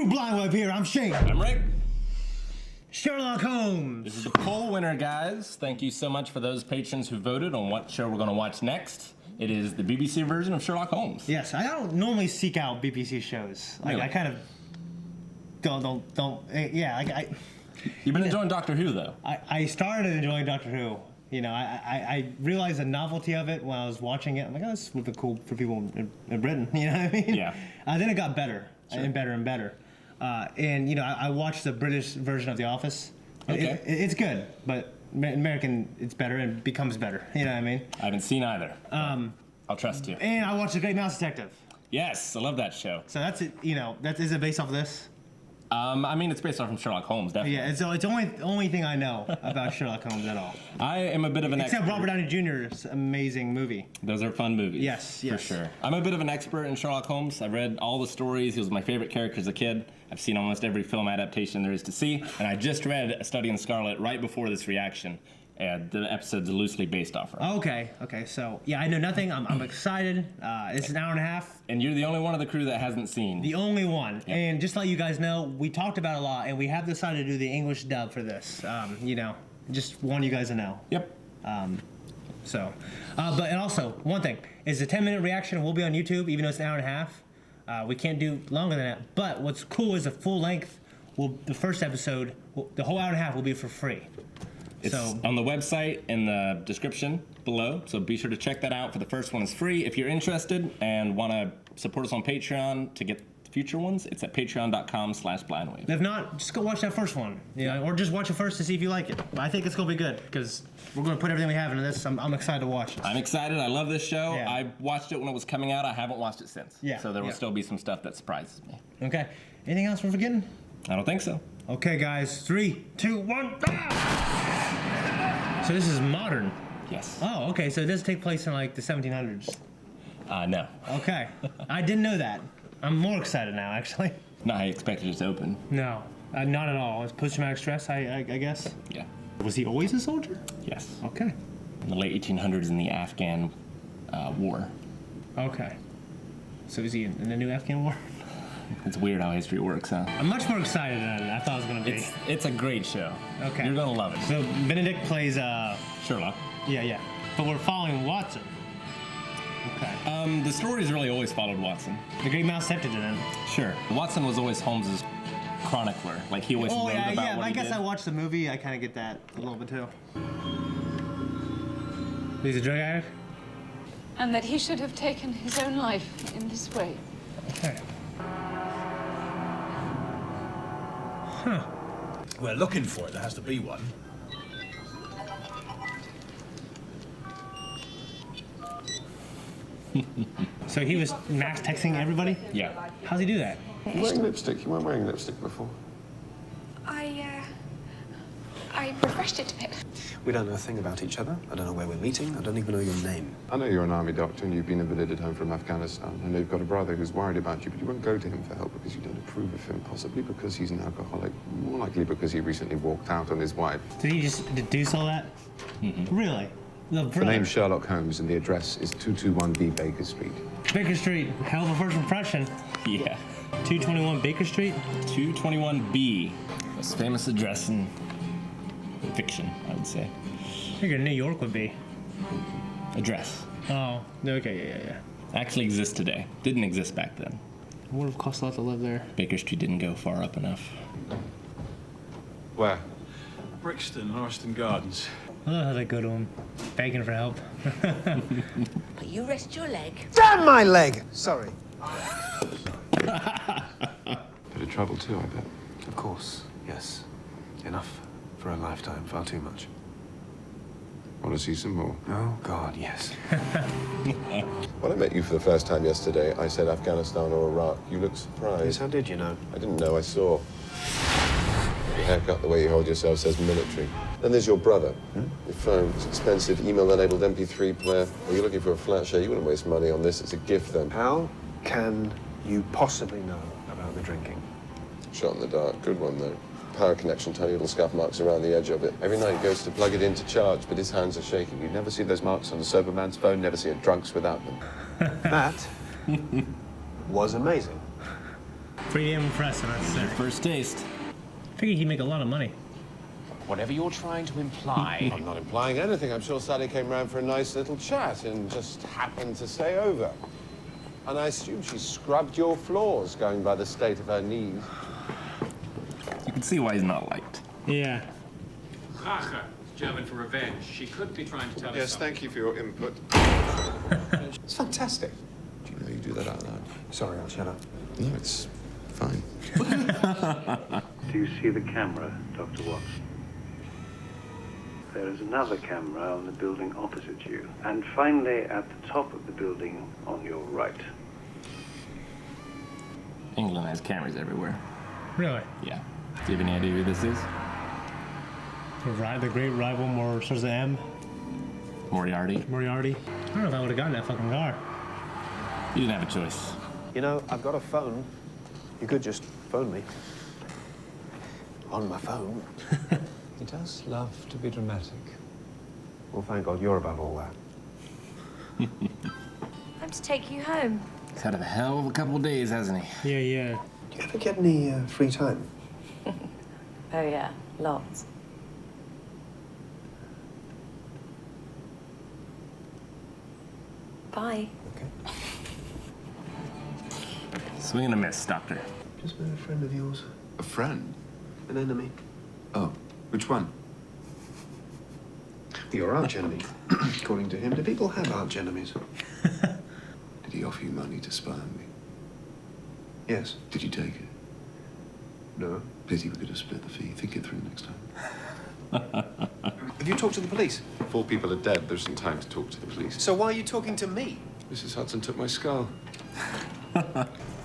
Blind Web here. I'm Shane. I'm Rick. Sherlock Holmes. This is the poll winner, guys. Thank you so much for those patrons who voted on what show we're going to watch next. It is the BBC version of Sherlock Holmes. Yes, I don't normally seek out BBC shows. Like, Really? I kind of don't. Yeah, like You've been enjoying Doctor Who, though. I started enjoying Doctor Who. You know, I realized the novelty of it when I was watching it. I'm like, oh, this would be cool for people in Britain. You know what I mean? Yeah. Then it got better Sure. and better and better. And you know, I watched the British version of The Office. Okay. It's good, but American, it's better and becomes better. You know what I mean? I haven't seen either. I'll trust you. And I watched The Great Mouse Detective. Yes, I love that show. So that's it. You know, is it based off of this? I mean, it's based off from Sherlock Holmes, definitely. Yeah, it's the only thing I know about Sherlock Holmes at all. I am a bit of an Except expert. Robert Downey Jr.'s amazing movie. Those are fun movies. Yes, For yes. sure. I'm a bit of an expert in Sherlock Holmes. I've read all the stories. He was my favorite character as a kid. I've seen almost every film adaptation there is to see. And I just read A Study in Scarlet right before this reaction. And the episode's loosely based off her. Okay, so yeah, I know nothing. I'm excited. It's an hour and a half. And you're the only one of the crew that hasn't seen. The only one. Yep. And just to let you guys know, we talked about it a lot, and we have decided to do the English dub for this. You know, just want you guys to know. Yep. But and also, one thing is the 10-minute reaction will be on YouTube, even though it's an hour and a half. We can't do longer than that. But what's cool is the full length. The first episode, the whole hour and a half will be for free. It's on the website in the description below, so be sure to check that out. For the first one is free. If you're interested and want to support us on Patreon to get future ones, it's at patreon.com/blindwave. If not, just go watch that first one, you know, or just watch it first to see if you like it. But I think it's gonna be good because we're gonna put everything we have into this. I'm excited to watch it. I'm excited. I love this show. Yeah. I watched it when it was coming out. I haven't watched it since. Yeah, So there will yeah. still be some stuff that surprises me. Okay. Anything else we're forgetting? I don't think so. Okay, guys. 3, 2, 1. So this is modern. Yes. Oh, okay. So it does take place in like the 1700s. No. Okay. I didn't know that. I'm more excited now, actually. Not how you expected it to open. No, not at all. It's post-traumatic stress, I guess. Yeah. Was he always a soldier? Yes. Okay. In the late 1800s in the Afghan war. Okay. So is he in the new Afghan war? It's weird how history works, huh? I'm much more excited than I thought it was going to be. It's a great show. Okay. You're going to love it. So Benedict plays, Sherlock. yeah. But we're following Watson. Okay. The story's really always followed Watson. The Great Mouse Detective then. Sure. Watson was always Holmes's chronicler. Like, he always wrote about what I he guess did. I watched the movie. I kind of get that a little bit too. He's a drug addict? And that he should have taken his own life in this way. Okay. Huh. We're looking for it. There has to be one. So he was mass texting everybody? Yeah. How's he do that? You're wearing lipstick. You weren't wearing lipstick before. I refreshed it a bit. We don't know a thing about each other. I don't know where we're meeting. I don't even know your name. I know you're an army doctor and you've been invalided home from Afghanistan. I know you've got a brother who's worried about you, but you won't go to him for help because you don't approve of him, possibly because he's an alcoholic, more likely because he recently walked out on his wife. Did he just deduce all that? Really? The name's Sherlock Holmes and the address is 221B Baker Street. Baker Street, hell of a first impression. Yeah. 221 Baker Street? 221B. Most famous address in fiction, I would say. I figured New York would be. Address. Oh, okay, yeah. Actually exists today. Didn't exist back then. It would have cost a lot to live there. Baker Street didn't go far up enough. Where? Brixton, Arston Gardens. I love how they go to him, begging for help. You rest your leg. Damn my leg! Sorry. Bit of trouble too, I bet. Of course, yes. Enough for a lifetime, far too much. Want to see some more? Oh, God, yes. When I met you for the first time yesterday, I said Afghanistan or Iraq. You looked Yes, surprised. how did you know? I didn't know, I saw. Your haircut, the way you hold yourself says military. Then there's your brother. Your phone, it's expensive, email-enabled MP3 player. Well, you're looking for a flat share. You wouldn't waste money on this. It's a gift, then. How can you possibly know about the drinking? Shot in the dark. Good one, though. Power connection, tiny little scuff marks around the edge of it. Every night he goes to plug it in to charge, but his hands are shaking. You never see those marks on a sober man's phone, never see a drunk's without them. That was amazing. Pretty damn impressive, I'd say. First taste. I figured he'd make a lot of money. Whatever you're trying to imply. I'm not implying anything. I'm sure Sally came round for a nice little chat and just happened to stay over. And I assume she scrubbed your floors, going by the state of her knees. You can see why he's not liked. Yeah. Rache, German for revenge. She could be trying to tell us Yes, something. thank you for your input. It's fantastic. Do you know you do that out loud? Sorry, I'll shut up. No, it's fine. Do you see the camera, Dr. Watson? There is another camera on the building opposite you. And finally, at the top of the building on your right. England has cameras everywhere. Really? Yeah. Do you have any idea who this is? The great rival, more starts with M. Moriarty. Moriarty. I don't know if I would have gotten that fucking car. You didn't have a choice. You know, I've got a phone. You could just phone me. On my phone. He does love to be dramatic. Well, thank God you're above all that. I'm to take you home. He's had a hell of a couple of days, hasn't he? Yeah, yeah. Do you ever get any free time? Oh, yeah, lots. Bye. Okay. Swing and a miss, Doctor. Just met a friend of yours. A friend? An enemy. Oh, which one? Your arch enemy. According to him, do people have arch enemies? Did he offer you money to spy on me? Yes. Did you take it? No. Pity we could have split the fee. Think it through next time. Have you talked to the police? 4 people are dead. There isn't time to talk to the police. So why are you talking to me? Mrs. Hudson took my skull.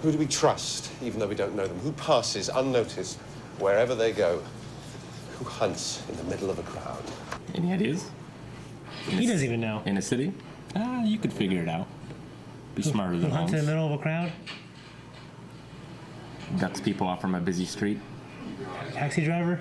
Who do we trust, even though we don't know them? Who passes unnoticed wherever they go? Who hunts in the middle of a crowd? Any ideas? He doesn't even know. In a city? You could figure it out. Be smarter than Who hunts in the Holmes. middle of a crowd? Ducks people off from a busy street. Taxi driver?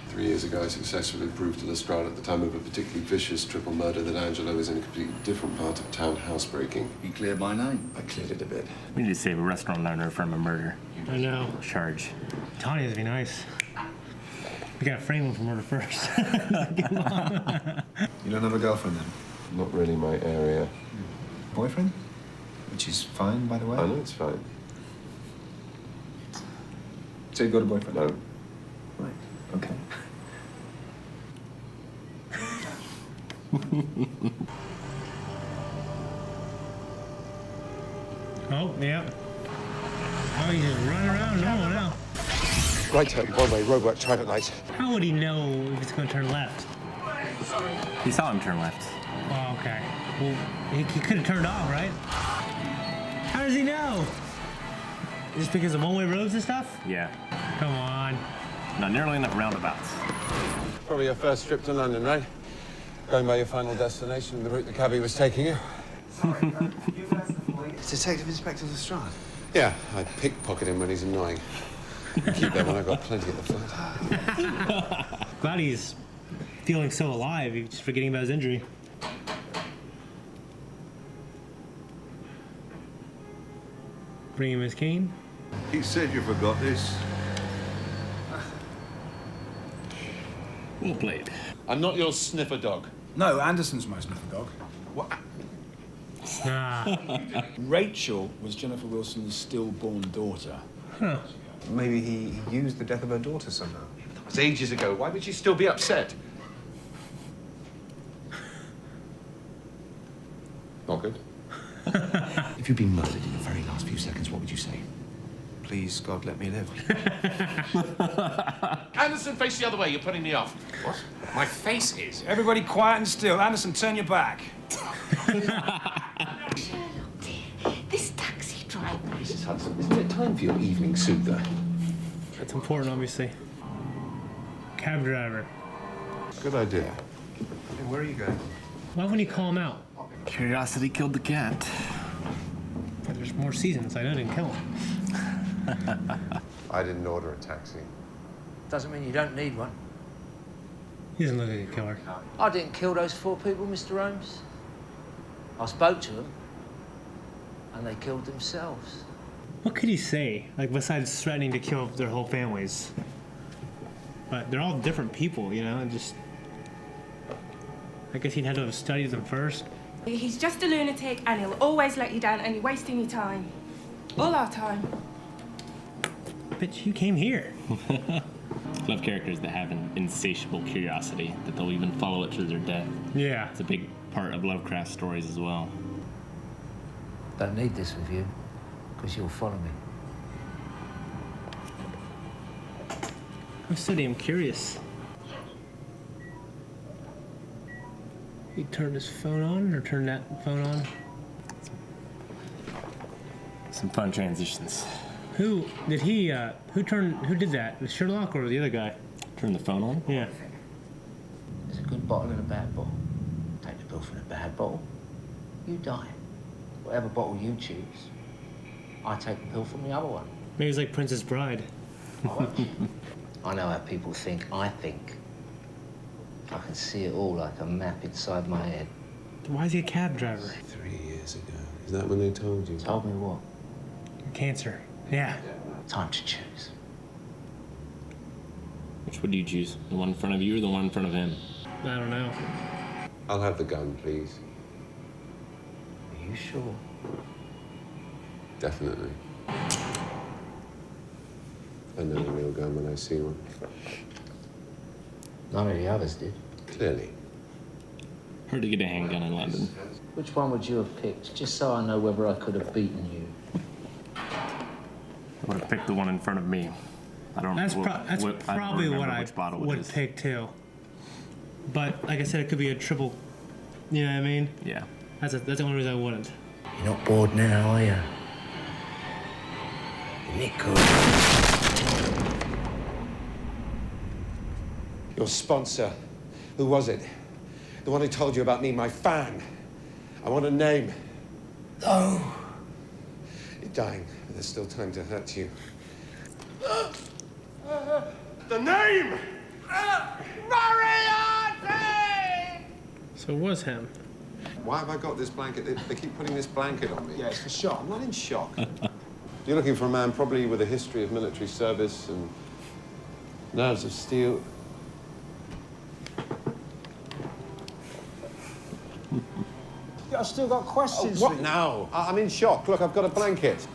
3 years ago, I successfully proved to Lestrade at the time of a particularly vicious triple murder that Angelo was in a completely different part of town housebreaking. You cleared my name. I cleared it a bit. We need to save a restaurant owner from a murder I know. charge. Tanya would be nice. We gotta frame him for murder first. You don't have a girlfriend then? Not really my area. Boyfriend? Which is fine, by the way. I know it's fine. So you've got a boyfriend? No. Right. Okay. Oh, yeah. Oh, he's just running around normal now. Right turn, one-way, roadwork, drive at night. How would he know if it's gonna turn left? He saw him turn left. Oh, okay. Well, he could have turned off, right? How does he know? Just because of one-way roads and stuff? Yeah. Come on. Not nearly enough roundabouts. Probably your first trip to London, right? Going by your final destination, the route the cabbie was taking you. It's Detective Inspector Lestrade. Yeah, I pickpocket him when he's annoying. Keep that when I've got plenty at the front. Glad he's feeling so alive. He's just forgetting about his injury. Bring him his cane. He said you forgot this. Well played. I'm not your sniffer dog. No, Anderson's my sniffer dog. What? Ah. Rachel was Jennifer Wilson's stillborn daughter. Huh. Maybe he used the death of her daughter somehow. That was ages ago. Why would she still be upset? Not good. If you'd been murdered in the very last few seconds, what would you say? Please, God, let me live. Anderson, face the other way. You're putting me off. What? My face is. Everybody quiet and still. Anderson, turn your back. Sherlock, dear, this taxi driver. Mrs. Hudson, isn't it time for your evening soother? That's important, obviously. Cab driver. Good idea. Hey, where are you going? Why wouldn't he call him out? Curiosity killed the cat. There's more seasons. I didn't kill him. I didn't order a taxi. Doesn't mean you don't need one. He doesn't look like a killer. I didn't kill those 4 people, Mr. Holmes. I spoke to them, and they killed themselves. What could he say? Like, besides threatening to kill their whole families? But they're all different people, you know, and just... I guess he'd had to have studied them first. He's just a lunatic and he'll always let you down and you're wasting your time. All our time. Bitch, you came here. Love characters that have an insatiable curiosity, that they'll even follow it to their death. Yeah. It's a big part of Lovecraft's stories as well. Don't need this with you, because you'll follow me. I'm so damn curious. He turned his phone on, or turned that phone on? Some fun transitions. Who did that? The Sherlock or the other guy? Turn the phone on? Yeah. There's a good bottle and a bad bottle. Take the pill from the bad bottle, you die. Whatever bottle you choose, I take the pill from the other one. Maybe it's like Princess Bride. I know how people think. I think. I can see it all like a map inside my head. Why is he a cab driver? 3 years ago. Is that when they told you? Told me what? Cancer. Yeah. Time to choose. Which would you choose? The one in front of you or the one in front of him? I don't know. I'll have the gun, please. Are you sure? Definitely. I know the real gun when I see one. None of the others did. Clearly. Hard to get a handgun in London. Which one would you have picked, just so I know whether I could have beaten you? I would have picked the one in front of me. I don't. That's, I don't probably remember what I which bottle it would is. pick too. But like I said, it could be a triple. You know what I mean? Yeah. That's the only reason I wouldn't. You're not bored now, are you? Nick could. Your sponsor. Who was it? The one who told you about me, my fan. I want a name. Oh. You're dying, but there's still time to hurt you. The name! Moriarty! So it was him. Why have I got this blanket? They keep putting this blanket on me. Yeah, it's for shock. I'm not in shock. You're looking for a man probably with a history of military service and nerves of steel. I've still got questions. What now? I'm in shock. Look, I've got a blanket.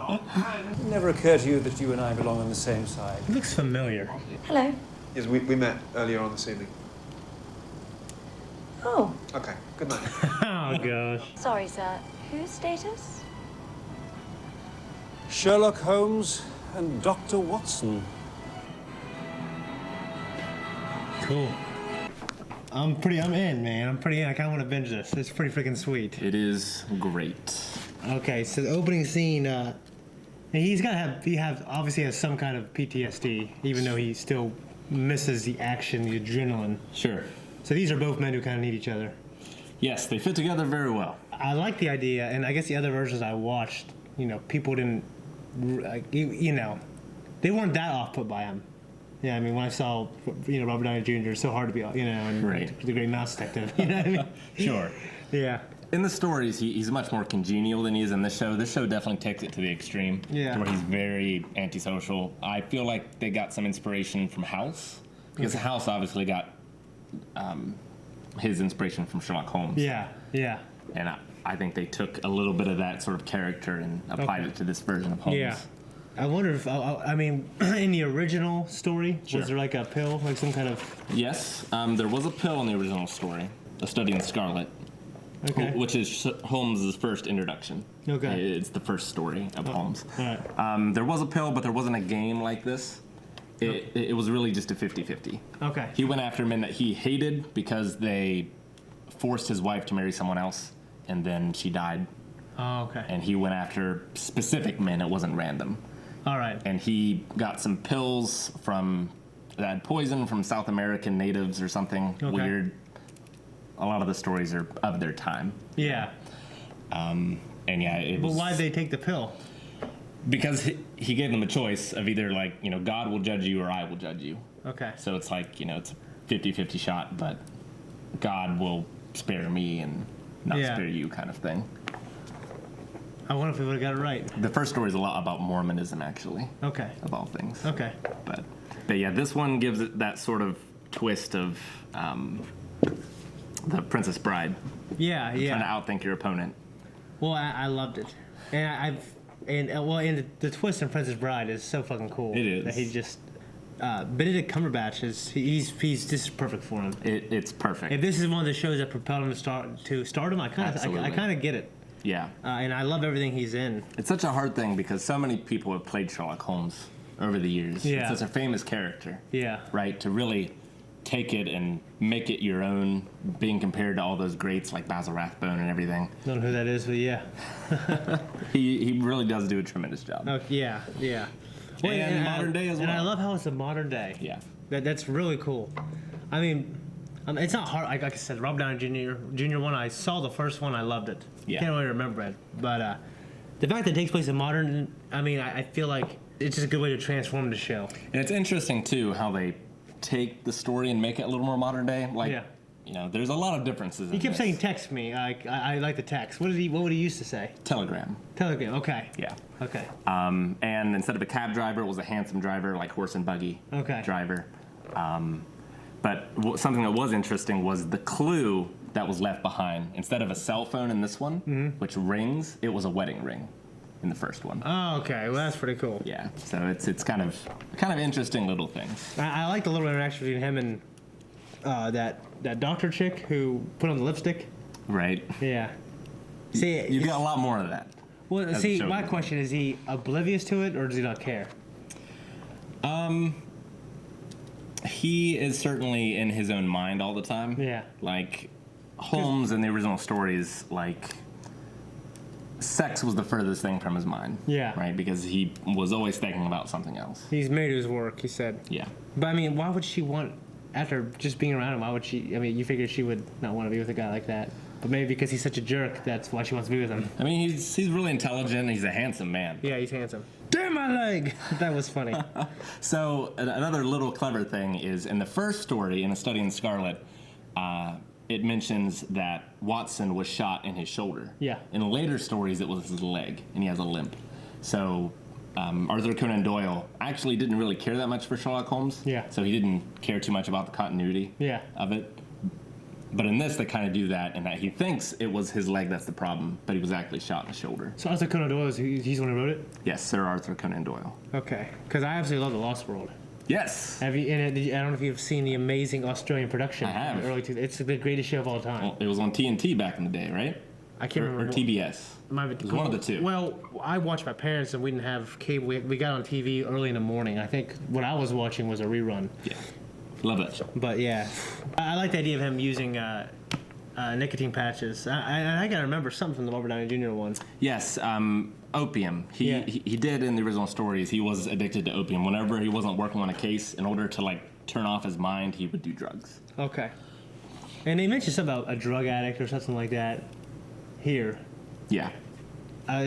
It never occurred to you that you and I belong on the same side. He looks familiar. Hello. Yes, we met earlier on this evening. Oh, Okay, good night. Oh gosh. sorry, sir. Whose status? Sherlock Holmes and Dr. Watson. Cool. I'm in, man. I'm pretty in. I kind of want to binge this. It's pretty freaking sweet. It is great. Okay, so the opening scene, he obviously has some kind of PTSD, even though he still misses the action, the adrenaline. Sure. So these are both men who kind of need each other. Yes, they fit together very well. I like the idea, and I guess the other versions I watched, people didn't, they weren't that off put by him. Yeah, I mean, when I saw, Robert Downey Jr., it's so hard to be, and Right. the Great Mouse Detective, you know what I mean? Sure. Yeah. In the stories, he's much more congenial than he is in this show. This show definitely takes it to the extreme. Yeah. To where he's very antisocial. I feel like they got some inspiration from House, because House obviously got his inspiration from Sherlock Holmes. Yeah, yeah. And I think they took a little bit of that sort of character and applied it to this version of Holmes. Yeah. I wonder if, in the original story, Sure. was there like a pill, like some kind of... Yes, there was a pill in the original story, A Study in Scarlet, Okay. which is Holmes' first introduction. Okay. It's the first story of Holmes. All right. There was a pill, but there wasn't a game like this. It was really just a 50-50. Okay. He went after men that he hated because they forced his wife to marry someone else, and then she died. Oh, okay. And he went after specific men. It wasn't random. All right. And he got some pills that had poison from South American natives or something weird. A lot of the stories are of their time. Yeah. And yeah, it was... But why'd they take the pill? Because he gave them a choice of either, God will judge you or I will judge you. Okay. So it's it's a 50-50 shot, but God will spare me and not spare you kind of thing. I wonder if we would have got it right. The first story is a lot about Mormonism, actually. Okay. Of all things. Okay. But yeah, this one gives it that sort of twist of the Princess Bride. Yeah, Trying to outthink your opponent. Well, I loved it, and and the twist in Princess Bride is so fucking cool. It is. That he just Benedict Cumberbatch he's just perfect for him. It's perfect. If this is one of the shows that propelled him to stardom, I kind of get it. Yeah. And I love everything he's in. It's such a hard thing because so many people have played Sherlock Holmes over the years. Yeah. It's such a famous character. Yeah. Right? To really take it and make it your own, being compared to all those greats like Basil Rathbone and everything. Don't know who that is, but yeah. He really does do a tremendous job. Oh, yeah. Well, and modern day as well. And I love how it's a modern day. Yeah. That's really cool. I mean, it's not hard. Like I said, Robert Downey Jr. one, I saw the first one, I loved it. Yeah. Can't really remember it. But the fact that it takes place in modern, I mean, I feel like it's just a good way to transform the show. And it's interesting, too, how they take the story and make it a little more modern day. Like, yeah. You know, there's a lot of differences He in kept this. saying text me. I like the text. What would he used to say? Telegram. Telegram, okay. Yeah. Okay. And instead of a cab driver, it was a handsome driver, like horse and buggy driver. But something that was interesting was the clue that was left behind. Instead of a cell phone in this one, which rings, it was a wedding ring in the first one. Oh, okay. Well, that's pretty cool. Yeah. So it's kind of interesting little things. I like the little interaction between him and that doctor chick who put on the lipstick. Right. Yeah. See, you got a lot more of that. Well, see, my question is he oblivious to it or does he not care? He is certainly in his own mind all the time. Yeah. Like Holmes in the original stories, like sex was the furthest thing from his mind. Yeah. Right? Because he was always thinking about something else. He's made his work, he said. Yeah. But I mean, why would she want, after just being around him, why would she, I mean, you figure she would not want to be with a guy like that. But maybe because he's such a jerk, that's why she wants to be with him. I mean, he's really intelligent. He's a handsome man. Yeah, he's handsome. Damn my leg! That was funny. So another little clever thing is in the first story, in A Study in Scarlet, it mentions that Watson was shot in his shoulder. Yeah. In later stories, it was his leg, and he has a limp. So Arthur Conan Doyle actually didn't really care that much for Sherlock Holmes. Yeah. So he didn't care too much about the continuity of it. But in this, they kind of do that, in that he thinks it was his leg that's the problem, but he was actually shot in the shoulder. So Arthur Conan Doyle, he's the one who wrote it? Yes, Sir Arthur Conan Doyle. Okay. Because I absolutely love The Lost World. Yes. Have you? And I don't know if you've seen the amazing Australian production. I have. It's the greatest show of all time. Well, it was on TNT back in the day, right? I can't remember. Or TBS. It was one of the two. Well, I watched my parents, and we didn't have cable. We got on TV early in the morning. I think what I was watching was a rerun. Yeah. Love that show. But yeah, I like the idea of him using nicotine patches. I gotta remember something from the Robert Downey Jr. one. Yes, opium. He did in the original stories. He was addicted to opium. Whenever he wasn't working on a case, in order to like turn off his mind, he would do drugs. Okay. And they mentioned something about a drug addict or something like that here. Yeah.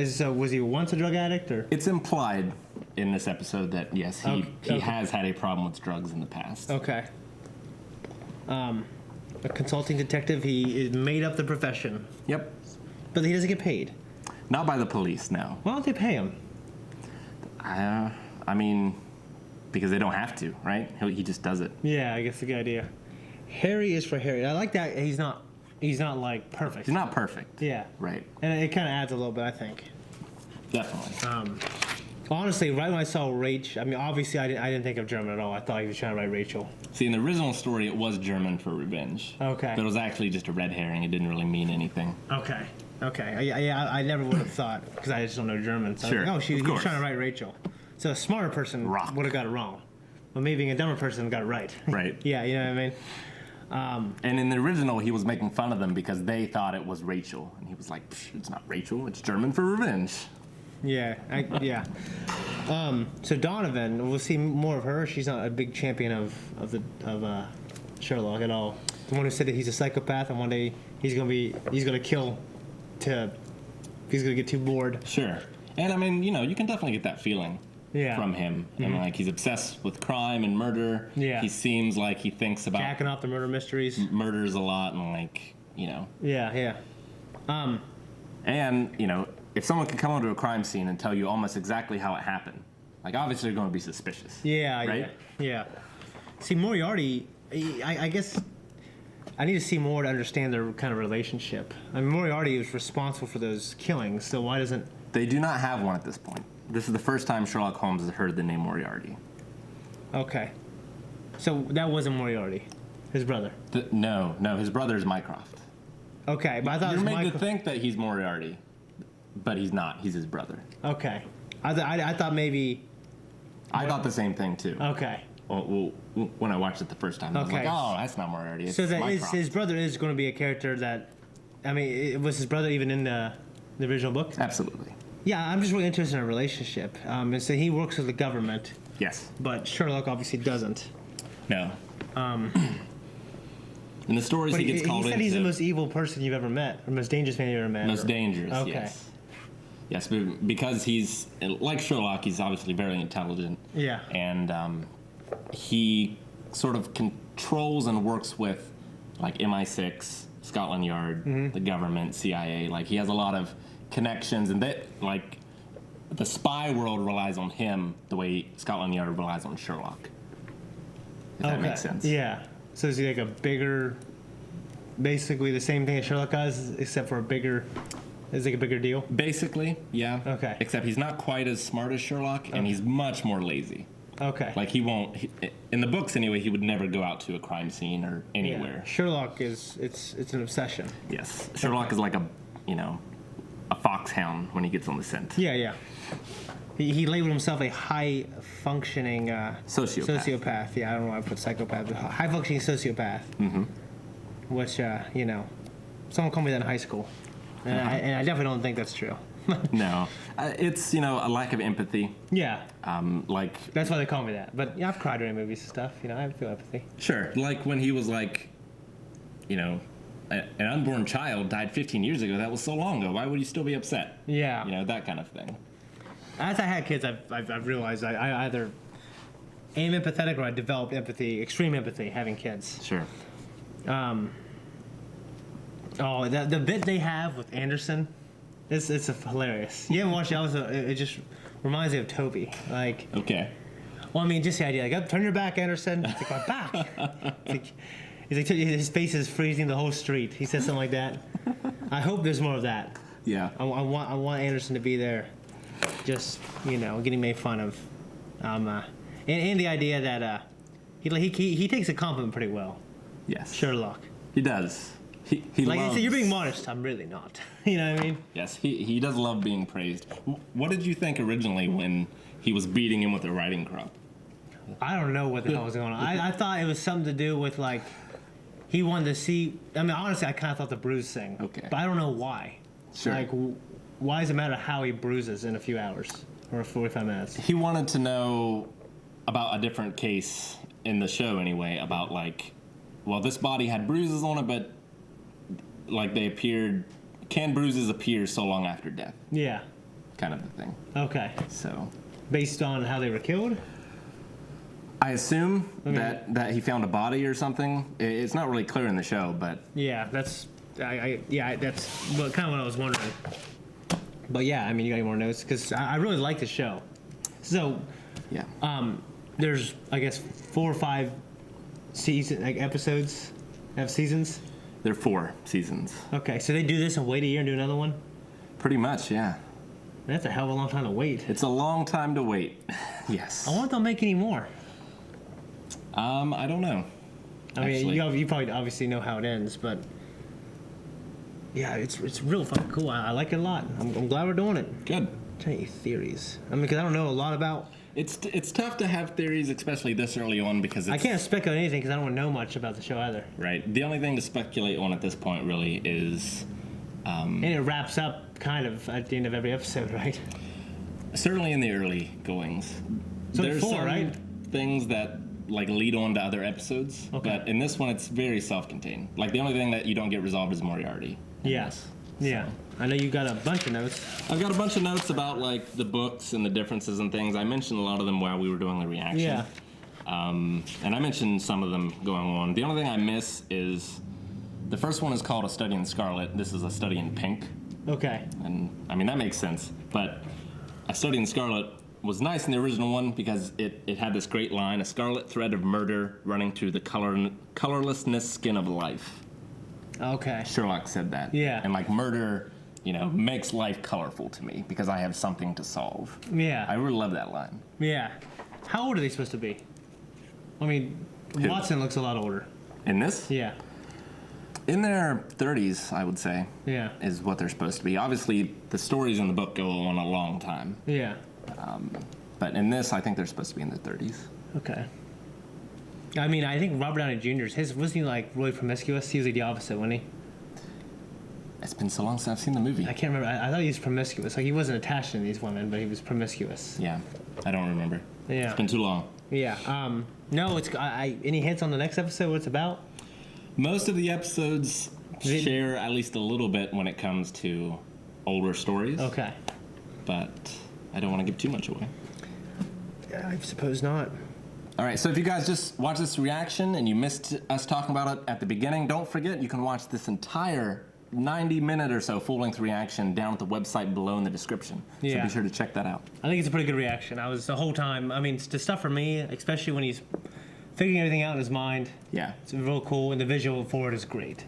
So was he once a drug addict, or? It's implied in this episode that yes, he has had a problem with drugs in the past. Okay. A consulting detective. He made up the profession. Yep. But he doesn't get paid. Not by the police, no. Why don't they pay him? I mean, because they don't have to, right? He just does it. Yeah, I guess the good idea. Harry is for Harry. I like that he's not like perfect. He's not perfect. Yeah. Right. And it kind of adds a little bit, I think. Definitely. Honestly, right when I saw Rach, I mean, obviously I didn't think of German at all. I thought he was trying to write Rachel. See, in the original story, it was German for revenge. Okay. But it was actually just a red herring. It didn't really mean anything. Okay. I never would have thought, because I just don't know German. So Sure. I was like, he was course. trying to write Rachel. So a smarter person would have got it wrong. But me being a dumber person got it right. Right. Yeah, you know what I mean? And in the original, he was making fun of them because they thought it was Rachel. And he was like, it's not Rachel, it's German for revenge. Yeah, so Donovan, we'll see more of her. She's not a big champion of Sherlock at all. The one who said that he's a psychopath and one day he's gonna kill he's gonna get too bored. Sure. And I mean, you can definitely get that feeling from him. Mm-hmm. And like he's obsessed with crime and murder. Yeah. He seems like he thinks about jacking off the murder mysteries. Murders a lot and like, Yeah. And, if someone can come onto a crime scene and tell you almost exactly how it happened, like obviously you're going to be suspicious. Yeah, right? Yeah. See, Moriarty, I guess I need to see more to understand their kind of relationship. I mean, Moriarty was responsible for those killings, so why doesn't... They do not have one at this point. This is the first time Sherlock Holmes has heard the name Moriarty. Okay. So that wasn't Moriarty, his brother? No, his brother is Mycroft. Okay, but I thought You're made to think that he's Moriarty, but he's not. He's his brother. Okay. I thought maybe... I thought the same thing, too. Okay. Well, when I watched it the first time, I was like, oh, that's not Moriarty. It's so that Mycroft. his brother is going to be a character that... I mean, was his brother even in the original book? Absolutely. Yeah, I'm just really interested in a relationship. And so he works with the government. Yes. But Sherlock obviously doesn't. No. In the stories, he gets called in. He said he's the most evil person you've ever met, or most dangerous man you've ever met. Most dangerous, okay. yes. Yes, because he's, like Sherlock, he's obviously very intelligent. Yeah. And he sort of controls and works with, like, MI6, Scotland Yard, the government, CIA. Like, he has a lot of connections, and that, like, the spy world relies on him the way Scotland Yard relies on Sherlock. If that makes sense. Yeah. So is he like a bigger, basically the same thing as Sherlock does, except for a bigger, is like a bigger deal? Basically, yeah. Okay. Except he's not quite as smart as Sherlock, and he's much more lazy. Okay. Like he won't, in the books anyway, he would never go out to a crime scene or anywhere. Yeah. Sherlock is, it's an obsession. Yes. Sherlock is like a foxhound when he gets on the scent. Yeah. He labeled himself a high-functioning sociopath. Yeah, I don't know why I put psychopath, but high-functioning sociopath. Mm-hmm. Which, someone called me that in high school. And I definitely don't think that's true. No. It's, a lack of empathy. Yeah. Like... That's why they call me that. But, yeah, I've cried during movies and stuff. I feel empathy. Sure. Like when he was like, an unborn child died 15 years ago. That was so long ago. Why would you still be upset? Yeah. That kind of thing. As I had kids, I've realized I either am empathetic or I developed empathy, extreme empathy, having kids. Sure. The bit they have with Anderson, it's hilarious. You haven't watched it? It just reminds me of Toby. Like. Okay. Well, I mean, just the idea. Like, turn your back, Anderson. It's like, my back. He's like, his face is freezing the whole street. He says something like that. I hope there's more of that. Yeah. I want Anderson to be there. Just getting made fun of, and the idea that he takes a compliment pretty well. Yes, Sherlock. He does. He like loves... you said, you're being modest. I'm really not. You know what I mean? Yes, he does love being praised. What did you think originally when he was beating him with a riding crop? I don't know what the hell was going on. I thought it was something to do with like he wanted to see. I mean, honestly, I kind of thought the bruise thing. Okay. But I don't know why. Sure. Like. Why does it matter how he bruises in a few hours or 45 minutes? He wanted to know about a different case in the show anyway, about this body had bruises on it, but can bruises appear so long after death? Yeah. Kind of the thing. Okay. So. Based on how they were killed? I assume that he found a body or something. It's not really clear in the show, but. Yeah, that's kind of what I was wondering. But yeah, I mean, you got any more notes? Because I really like the show. So, yeah. There's, I guess, 4 or 5 episodes have seasons? There are 4 seasons. Okay, so they do this and wait a year and do another one? Pretty much, yeah. That's a hell of a long time to wait. It's a long time to wait. Yes. I wonder if they'll make any more. I don't know. I mean, you probably obviously know how it ends, but... Yeah, it's real fucking cool. I like it a lot. I'm glad we're doing it. Good. Tell you theories. I mean, because I don't know a lot about. It's tough to have theories, especially this early on, because I can't speculate anything because I don't know much about the show either. Right. The only thing to speculate on at this point really is. And it wraps up kind of at the end of every episode, right? Certainly in the early goings. So there's 4, some right? things that lead on to other episodes, but in this one it's very self-contained. The only thing that you don't get resolved is Moriarty. Yes. Yeah. I know you got a bunch of notes. I've got a bunch of notes about the books and the differences and things. I mentioned a lot of them while we were doing the reaction. Yeah. And I mentioned some of them going on. The only thing I miss is the first one is called A Study in Scarlet. This is A Study in Pink. Okay. And I mean, that makes sense. But A Study in Scarlet was nice in the original one because it had this great line, a scarlet thread of murder running through the colorlessness skin of life. Okay. Sherlock said that. Yeah. And like murder, makes life colorful to me because I have something to solve. Yeah. I really love that line. Yeah. How old are they supposed to be? I mean, Who? Watson looks a lot older. In this? Yeah. In their 30s, I would say. Yeah. Is what they're supposed to be. Obviously, the stories in the book go on a long time. Yeah. But in this, I think they're supposed to be in their 30s. Okay. I mean, I think Robert Downey Jr. Wasn't he like really promiscuous? He was like the opposite, wasn't he? It's been so long since I've seen the movie. I can't remember. I thought he was promiscuous. Like he wasn't attached to these women, but he was promiscuous. Yeah, I don't remember. Yeah. It's been too long. Yeah. No, it's. Any hints on the next episode? What it's about? Most of the episodes share at least a little bit when it comes to older stories. Okay. But I don't want to give too much away. I suppose not. All right, so if you guys just watched this reaction and you missed us talking about it at the beginning, don't forget you can watch this entire 90-minute or so full-length reaction down at the website below in the description. So Yeah. be sure to check that out. I think it's a pretty good reaction. I was the whole time. I mean, the stuff for me, especially when he's figuring everything out in his mind. Yeah. It's real cool, and the visual for it is great.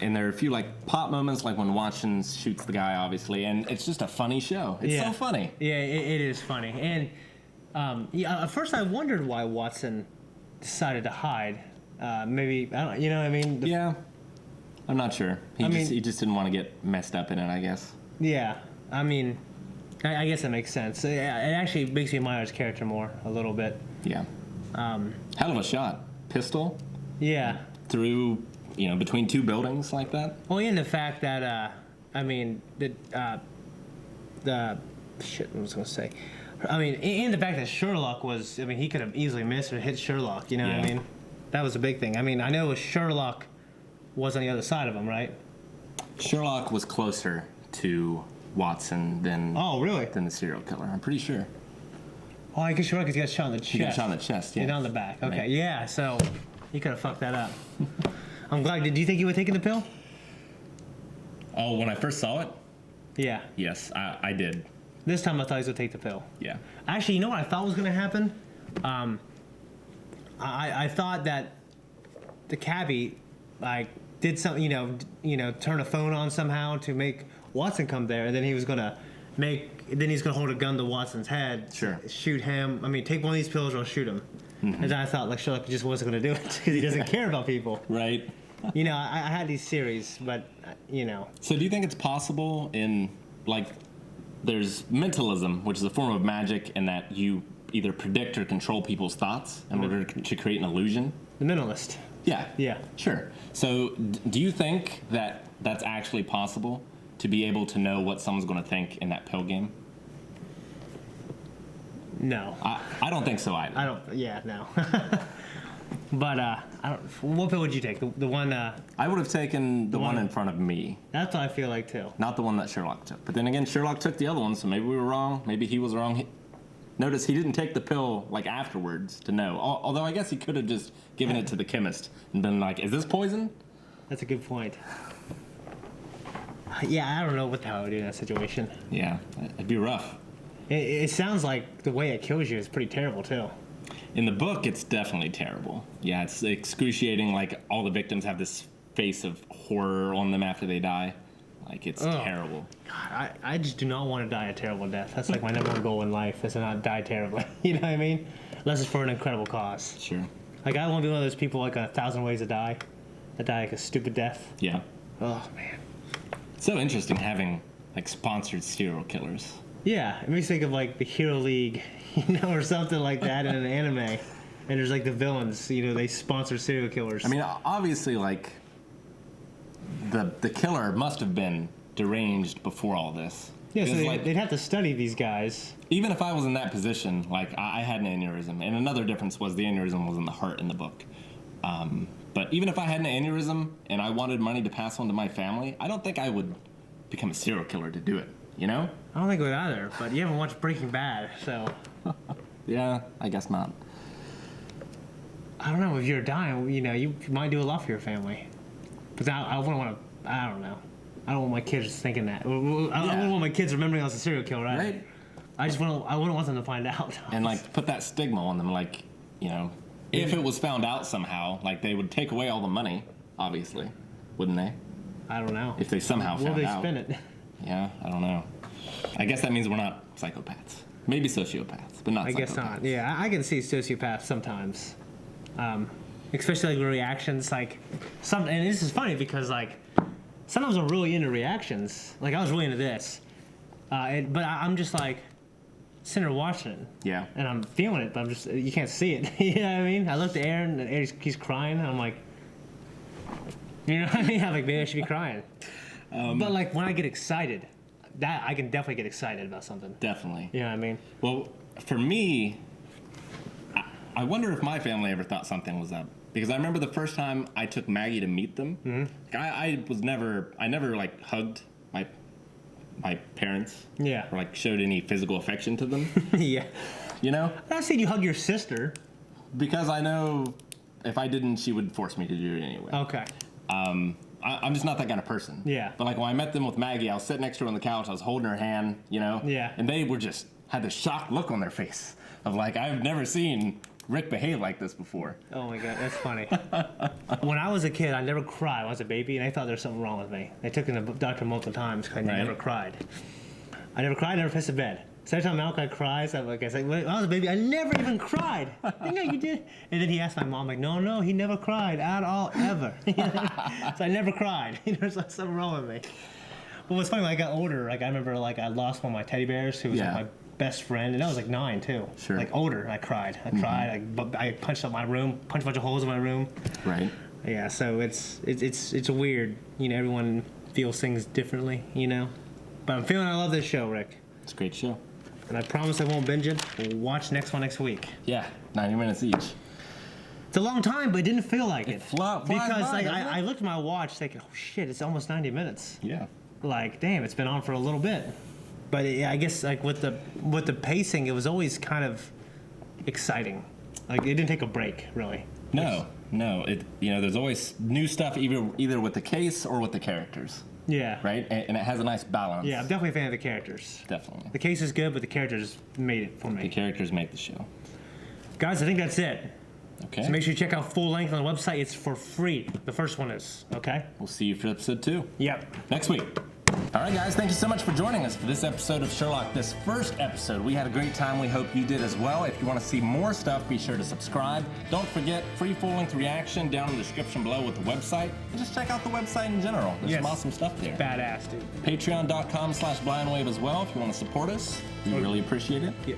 And there are a few like pop moments, like when Watson shoots the guy, obviously, and it's just a funny show. It's so funny. Yeah, it is funny. And at first I wondered why Watson decided to hide. Maybe I don't. You know what I mean? Yeah. I'm not sure. He just didn't want to get messed up in it, I guess. Yeah. I mean, I guess that makes sense. It actually makes me admire his character more a little bit. Yeah. Hell of a shot. Pistol. Yeah. Through, between two buildings like that. Well, and the fact that, shit, I was going to say. I mean, and the fact that Sherlock was, he could have easily missed or hit Sherlock, you know what I mean? That was a big thing. I mean, I know Sherlock was on the other side of him, right? Sherlock was closer to Watson than than the serial killer. I'm pretty sure. Oh, I guess you're right, because he got shot in the chest. He got shot in the chest, yeah. And on the back. Okay, Right. yeah, so he could have fucked that up. I'm glad. Do you think you would have taken the pill? Oh, when I first saw it? Yeah. Yes, I did. This time I thought he was going to take the pill. Yeah. Actually, you know what I thought was going to happen? I thought that the cabbie, did something, turn a phone on somehow to make Watson come there, and then he was going to hold a gun to Watson's head. Sure. Shoot him. Take one of these pills or I'll shoot him. Mm-hmm. And then I thought, Sherlock just wasn't going to do it because he doesn't care about people. Right. I had these theories, but, So do you think it's possible there's mentalism, which is a form of magic, in that you either predict or control people's thoughts in order to create an illusion? The mentalist. Yeah. Yeah. Sure. So do you think that that's actually possible, to be able to know what someone's going to think in that pill game? No. I don't think so either. No. But what pill would you take? The one. I would have taken the one in front of me. That's what I feel like too. Not the one that Sherlock took. But then again, Sherlock took the other one, so maybe we were wrong. Maybe he was wrong. Notice he didn't take the pill afterwards to know. Although I guess he could have just given it to the chemist and been like, "Is this poison?" That's a good point. Yeah, I don't know what the hell I would do in that situation. Yeah, it'd be rough. It sounds like the way it kills you is pretty terrible too. In the book, it's definitely terrible. Yeah, it's excruciating. All the victims have this face of horror on them after they die. It's terrible. God, I just do not want to die a terrible death. That's my number one goal in life, is to not die terribly. You know what I mean? Unless it's for an incredible cause. Sure. I want to be one of those people 1,000 ways to die. That die a stupid death. Yeah. Oh, man. It's so interesting having sponsored serial killers. Yeah, it makes me think of the Hero League, or something like that in an anime. And there's the villains, they sponsor serial killers. Obviously, the killer must have been deranged before all this. Yeah, so they'd have to study these guys. Even if I was in that position, I had an aneurysm, and another difference was the aneurysm was in the heart in the book. But even if I had an aneurysm and I wanted money to pass on to my family, I don't think I would become a serial killer to do it. I don't think I would either, but you haven't watched Breaking Bad, so. Yeah, I guess not. I don't know, if you're dying, you might do a lot for your family. But I wouldn't want to, I don't know. I don't want my kids thinking that. I don't want my kids remembering I was a serial killer, right? I wouldn't want them to find out. And like put that stigma on them, like, you know, if it was found out somehow, like they would take away all the money, obviously, wouldn't they? I don't know. If they somehow found out. Will they spin it? Yeah, I don't know. I guess that means we're not psychopaths. Maybe sociopaths, but not psychopaths. I guess not. Yeah, I can see sociopaths sometimes. Especially like with reactions, like and this is funny because like sometimes I'm really into reactions. Like I was really into this, but I'm just like sitting there watching it. Yeah. And I'm feeling it, but you can't see it. You know what I mean? I looked at Aaron, and he's crying, and I'm like, you know what I mean? I'm like, maybe I should be crying. But like when I get excited, that I can definitely get excited about something. Definitely. You know what I mean? Well, for me, I wonder if my family ever thought something was up. Because I remember the first time I took Maggie to meet them, I never like hugged my parents. Yeah. Or like showed any physical affection to them. Yeah. You know? I've seen you hug your sister. Because I know if I didn't, she would force me to do it anyway. Okay. I'm just not that kind of person. Yeah. But like when I met them with Maggie, I was sitting next to her on the couch, I was holding her hand, you know? Yeah. And they were just had this shocked look on their face of like, I've never seen Rick behave like this before. Oh my God, that's funny. When I was a kid, I never cried. I was a baby, and they thought there was something wrong with me. They took me to the doctor multiple times because I never cried. I never cried, never pissed a bed. So every time Malachi cries, I say, when I was a baby, I never even cried. I know you did. And then he asked my mom, like, no, he never cried at all, ever. So I never cried. There's like something wrong with me. But what's funny, when I got older, like I remember like I lost one of my teddy bears who was like my best friend, and I was like 9 too. Sure. Like older, and I cried. I punched up my room, punched a bunch of holes in my room. Right. Yeah, so it's a weird, everyone feels things differently, But I'm feeling I love this show, Rick. It's a great show. And I promise I won't binge it. We'll watch next one next week. Yeah, 90 minutes each. It's a long time, but it didn't feel like it. Flies because by, I looked at my watch thinking, oh shit, it's almost 90 minutes. Yeah. Like, damn, it's been on for a little bit. But I guess like with the pacing, it was always kind of exciting. Like it didn't take a break, really. No. There's always new stuff either with the case or with the characters. Yeah. Right? And it has a nice balance. Yeah, I'm definitely a fan of the characters. Definitely. The case is good, but the characters made it for me. The characters make the show. Guys, I think that's it. Okay. So make sure you check out full length on the website. It's for free. The first one is, okay? We'll see you for episode 2. Yep. Next week. All right, guys, thank you so much for joining us for this episode of Sherlock. This first episode, we had a great time. We hope you did as well. If you want to see more stuff, be sure to subscribe. Don't forget, free full-length reaction down in the description below with the website. And just check out the website in general. There's some awesome stuff there. Badass, dude. Patreon.com/blindwave as well if you want to support us. We really appreciate it. Yep.